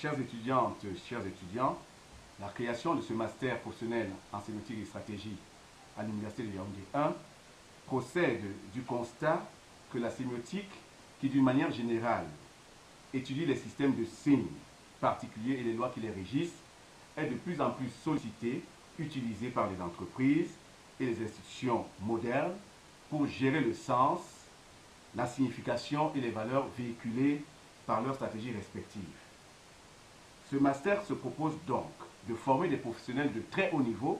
Chères étudiantes, chers étudiants, la création de ce master professionnel en sémiotique et stratégie à l'Université de Yaoundé 1 procède du constat que la sémiotique, qui d'une manière générale étudie les systèmes de signes particuliers et les lois qui les régissent, est de plus en plus sollicitée, utilisée par les entreprises et les institutions modernes pour gérer le sens, la signification et les valeurs véhiculées par leurs stratégies respectives. Ce master se propose donc de former des professionnels de très haut niveau,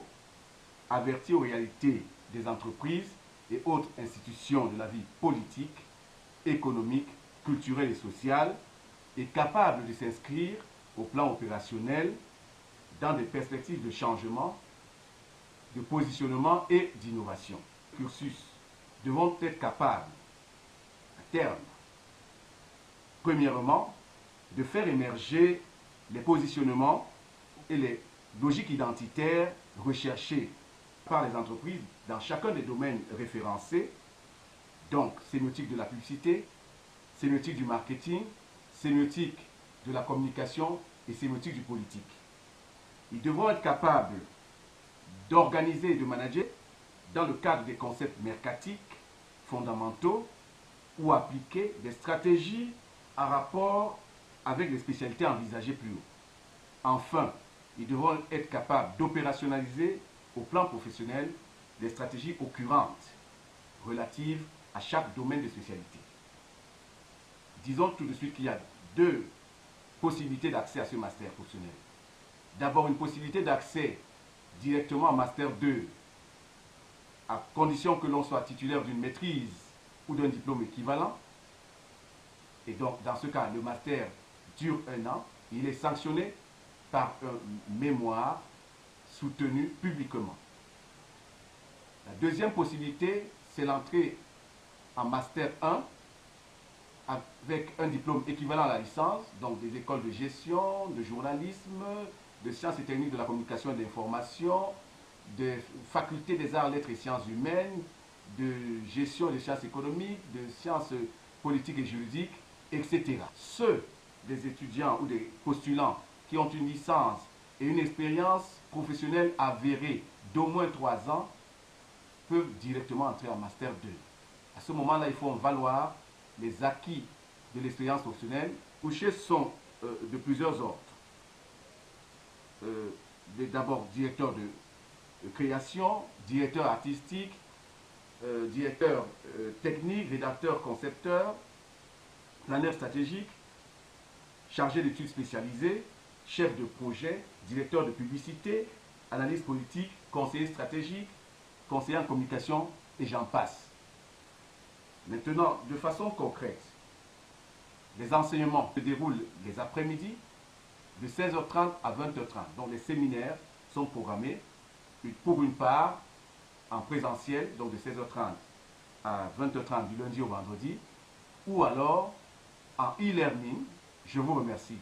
avertis aux réalités des entreprises et autres institutions de la vie politique, économique, culturelle et sociale, et capables de s'inscrire au plan opérationnel dans des perspectives de changement, de positionnement et d'innovation. Les cursus devront être capables, à terme, premièrement, de faire émerger les positionnements et les logiques identitaires recherchées par les entreprises dans chacun des domaines référencés, donc sémiotique de la publicité, sémiotique du marketing, sémiotique de la communication et sémiotique du politique. Ils devront être capables d'organiser et de manager dans le cadre des concepts mercatiques fondamentaux ou appliquer des stratégies en rapport avec les spécialités envisagées plus haut. Enfin, ils devront être capables d'opérationnaliser au plan professionnel des stratégies occurrentes relatives à chaque domaine de spécialité. Disons tout de suite qu'il y a deux possibilités d'accès à ce master professionnel. D'abord, une possibilité d'accès directement à Master 2, à condition que l'on soit titulaire d'une maîtrise ou d'un diplôme équivalent. Et donc, dans ce cas, le master dure 1 an. Il est sanctionné par un mémoire soutenu publiquement. La deuxième possibilité, c'est l'entrée en Master 1 avec un diplôme équivalent à la licence, donc des écoles de gestion, de journalisme, de sciences et techniques de la communication et de l'information, de facultés des arts, lettres et sciences humaines, de gestion et de sciences économiques, de sciences politiques et juridiques, etc. Ceux des étudiants ou des postulants qui ont une licence et une expérience professionnelle avérée d'au moins 3 ans peuvent directement entrer en Master 2. À ce moment-là, il faut en valoir les acquis de l'expérience professionnelle. Les couchés sont de plusieurs ordres. D'abord, directeur de création, directeur artistique, directeur technique, rédacteur, concepteur, planeur stratégique, chargé d'études spécialisées, chef de projet, directeur de publicité, analyse politique, conseiller stratégique, conseiller en communication, et j'en passe. Maintenant, de façon concrète, les enseignements se déroulent les après-midi de 16h30 à 20h30. Donc les séminaires sont programmés pour une part en présentiel, donc de 16h30 à 20h30 du lundi au vendredi, ou alors en e-learning. Je vous remercie.